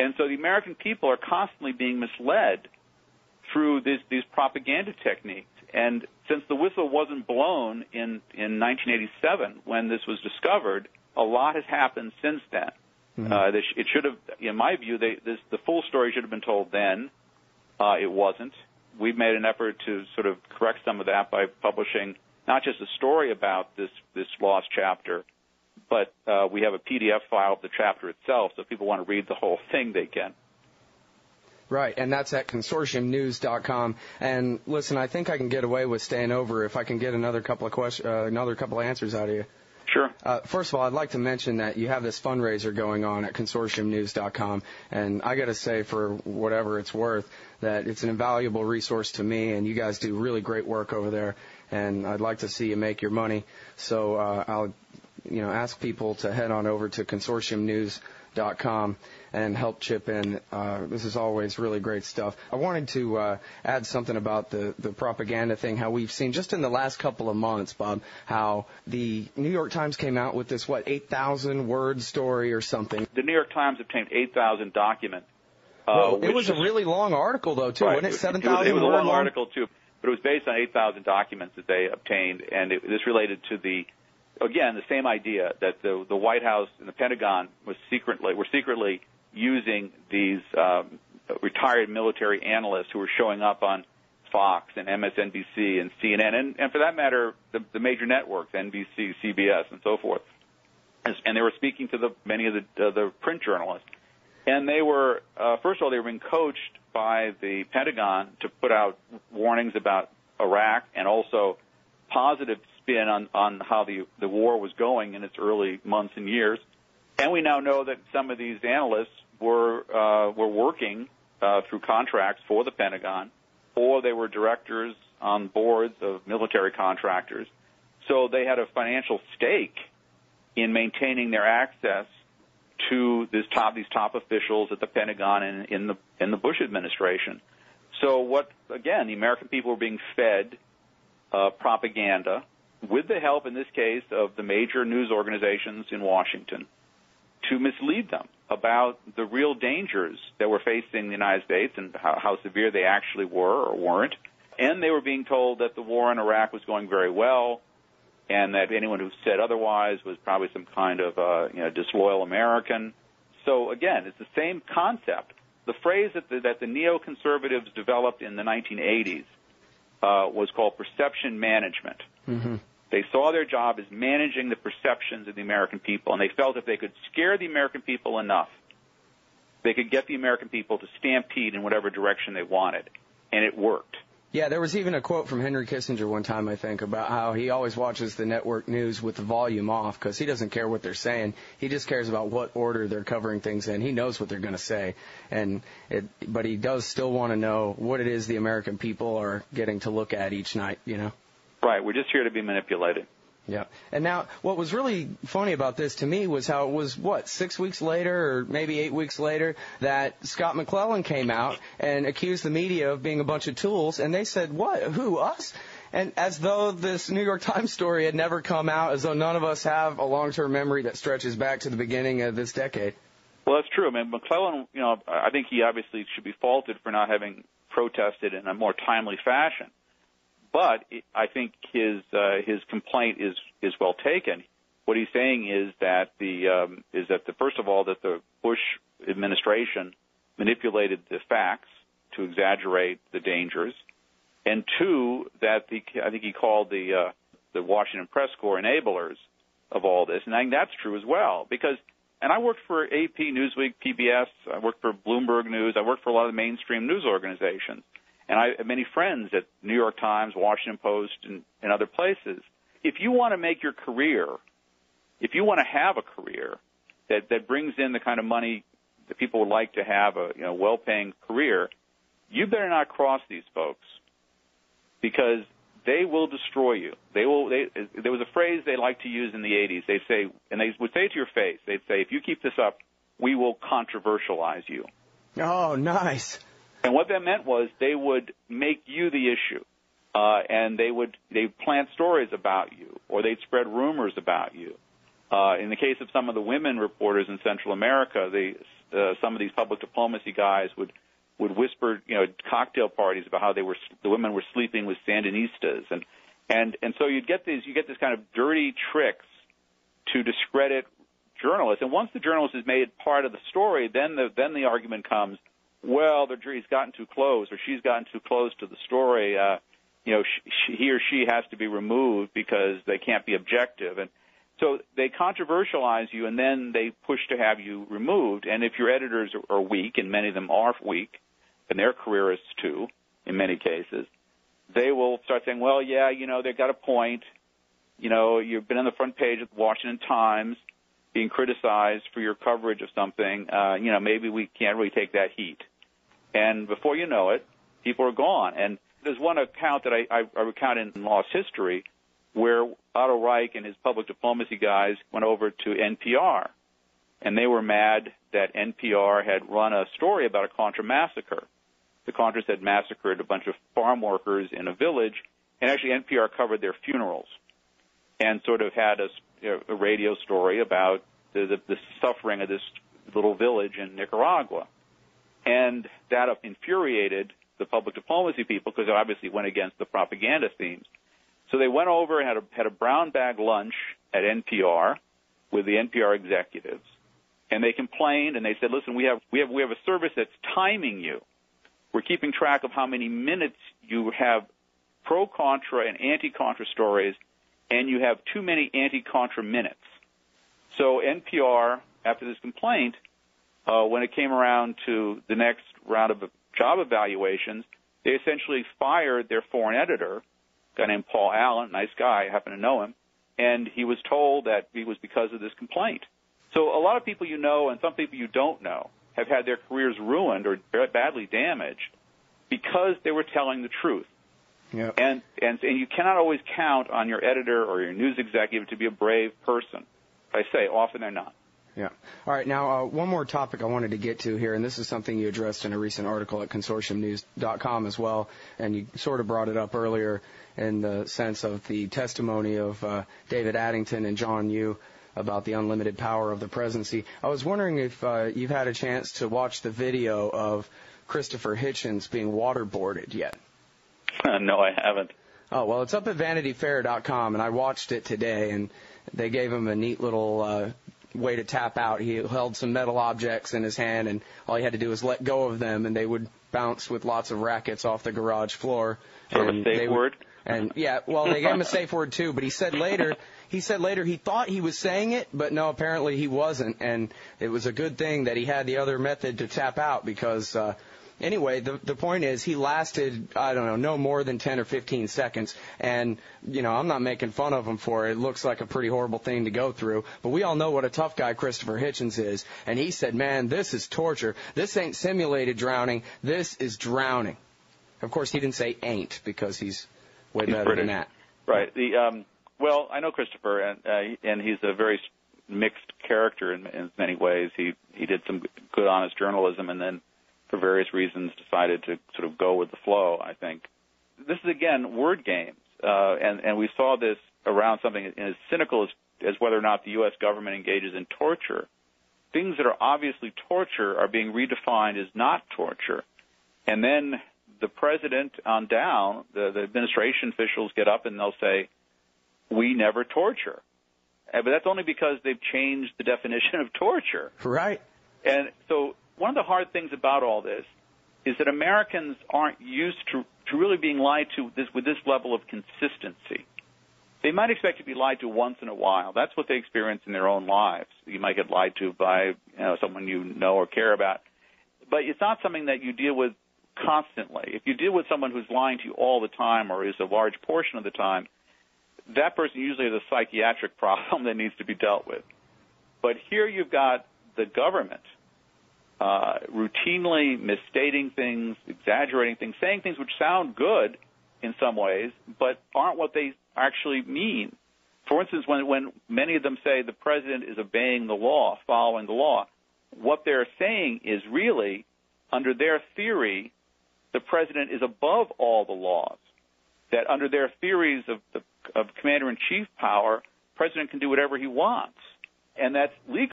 And so the American people are constantly being misled through these propaganda techniques. And since the whistle wasn't blown in 1987 when this was discovered, a lot has happened since then. Mm-hmm. It should have, in my view, the full story should have been told then. It wasn't. We've made an effort to sort of correct some of that by publishing not just a story about this lost chapter, but we have a PDF file of the chapter itself, so if people want to read the whole thing, they can. Right, and that's at consortiumnews.com. And listen, I think I can get away with staying over if I can get another couple of answers out of you. Sure. First of all, I'd like to mention that you have this fundraiser going on at consortiumnews.com, and I got to say, for whatever it's worth, that it's an invaluable resource to me, and you guys do really great work over there, and I'd like to see you make your money. So I'll ask people to head on over to consortiumnews.com and help chip in. This is always really great stuff. I wanted to add something about the propaganda thing, how we've seen just in the last couple of months, Bob, how the New York Times came out with this, 8,000-word story or something. The New York Times obtained 8,000 documents. It was a really long article, though, too, right. Wasn't it? 7,000 words. It was a long article, too, but it was based on 8,000 documents that they obtained, and this related to the same idea that the White House and the Pentagon were secretly using these retired military analysts who were showing up on Fox and MSNBC and CNN, and for that matter, the major networks, NBC, CBS, and so forth. And they were speaking to many of the print journalists. And they were, first of all, they were being coached by the Pentagon to put out warnings about Iraq and also positive spin on how the war was going in its early months and years. And we now know that some of these analysts were working through contracts for the Pentagon, or they were directors on boards of military contractors. So they had a financial stake in maintaining their access to these top officials at the Pentagon and in the Bush administration. So the American people were being fed propaganda with the help, in this case, of the major news organizations in Washington to mislead them about the real dangers that were facing the United States and how severe they actually were or weren't. And they were being told that the war in Iraq was going very well, and that anyone who said otherwise was probably some kind of disloyal American. So again, it's the same concept. The phrase that the neoconservatives developed in the 1980s was called perception management. Mm-hmm. They saw their job as managing the perceptions of the American people, and they felt if they could scare the American people enough, they could get the American people to stampede in whatever direction they wanted, and it worked. Yeah, there was even a quote from Henry Kissinger one time, I think, about how he always watches the network news with the volume off because he doesn't care what they're saying. He just cares about what order they're covering things in. He knows what they're going to say, but he does still want to know what it is the American people are getting to look at each night, Right. We're just here to be manipulated. Yeah. And now, what was really funny about this to me was how it was, 6 weeks later or maybe 8 weeks later that Scott McClellan came out and accused the media of being a bunch of tools, and they said, what? Who, us? And as though this New York Times story had never come out, as though none of us have a long-term memory that stretches back to the beginning of this decade. Well, that's true. I mean, McClellan, I think he obviously should be faulted for not having protested in a more timely fashion. But I think his complaint is well taken. What he's saying is that first of all that the Bush administration manipulated the facts to exaggerate the dangers, and two that I think he called the Washington press corps enablers of all this, and I think that's true as well because. And I worked for AP, Newsweek, PBS. I worked for Bloomberg News. I worked for a lot of mainstream news organizations. And I have many friends at New York Times, Washington Post, and other places. If you want to make your career, if you want to have a career that brings in the kind of money that people would like to have, a well-paying career, you better not cross these folks because they will destroy you. There was a phrase they liked to use in the 80s. They say, and they would say it to your face, they'd say, if you keep this up, we will controversialize you. Oh, nice. And what that meant was they would make you the issue, and they'd plant stories about you, or they'd spread rumors about you. In the case of some of the women reporters in Central America, some of these public diplomacy guys would whisper, at cocktail parties about how the women were sleeping with Sandinistas, and so you get this kind of dirty tricks to discredit journalists. And once the journalist is made part of the story, then the argument comes, well, he's gotten too close or she's gotten too close to the story. He or she has to be removed because they can't be objective. And so they controversialize you, and then they push to have you removed. And if your editors are weak, and many of them are weak, and they're careerists too, in many cases, they will start saying, well, yeah, they've got a point. You've been on the front page of the Washington Times being criticized for your coverage of something. Maybe we can't really take that heat. And before you know it, people are gone. And there's one account that I recount in Lost History where Otto Reich and his public diplomacy guys went over to NPR, and they were mad that NPR had run a story about a Contra massacre. The Contras had massacred a bunch of farm workers in a village, and actually NPR covered their funerals and sort of had a radio story about the suffering of this little village in Nicaragua. And that infuriated the public diplomacy people because it obviously went against the propaganda themes. So they went over and had a brown bag lunch at NPR with the NPR executives, and they complained and they said, "Listen, we have a service that's timing you. We're keeping track of how many minutes you have pro-Contra and anti-Contra stories, and you have too many anti-Contra minutes." So NPR, after this complaint, when it came around to the next round of job evaluations, they essentially fired their foreign editor, a guy named Paul Allen, nice guy, I happen to know him, and he was told that it was because of this complaint. So a lot of people you know and some people you don't know have had their careers ruined or badly damaged because they were telling the truth. Yep. And you cannot always count on your editor or your news executive to be a brave person. I say, often they're not. Yeah. All right. Now, one more topic I wanted to get to here, and this is something you addressed in a recent article at consortiumnews.com as well, and you sort of brought it up earlier in the sense of the testimony of David Addington and John Yoo about the unlimited power of the presidency. I was wondering if you've had a chance to watch the video of Christopher Hitchens being waterboarded yet. No, I haven't. Oh, well, it's up at VanityFair.com, and I watched it today, and they gave him a neat little way to tap out. He held some metal objects in his hand, and all he had to do was let go of them, and they would bounce with lots of rackets off the garage floor. Sort of a safe word? And yeah, well, they gave him a safe word too, but he said later he thought he was saying it, but no, apparently he wasn't, and it was a good thing that he had the other method to tap out because anyway, the point is he lasted, I don't know, no more than 10 or 15 seconds. And, I'm not making fun of him for it. It looks like a pretty horrible thing to go through. But we all know what a tough guy Christopher Hitchens is. And he said, man, this is torture. This ain't simulated drowning. This is drowning. Of course, he didn't say ain't because he's way better British. than that. Right. Well, I know Christopher, and he's a very mixed character in many ways. He did some good, honest journalism, and then for various reasons decided to sort of go with the flow, I think. This is, again, word games, and we saw this around something as cynical as whether or not the U.S. government engages in torture. Things that are obviously torture are being redefined as not torture. And then the president on down, the administration officials get up and they'll say, we never torture. But that's only because they've changed the definition of torture. Right. And so one of the hard things about all this is that Americans aren't used to really being lied to with this level of consistency. They might expect to be lied to once in a while. That's what they experience in their own lives. You might get lied to by someone you know or care about. But it's not something that you deal with constantly. If you deal with someone who's lying to you all the time or is a large portion of the time, that person usually has a psychiatric problem that needs to be dealt with. But here you've got the government routinely misstating things, exaggerating things, saying things which sound good in some ways, but aren't what they actually mean. For instance, when many of them say the president is obeying the law, following the law, what they're saying is really, under their theory, the president is above all the laws. That under their theories of commander-in-chief power, the president can do whatever he wants. And that's legal.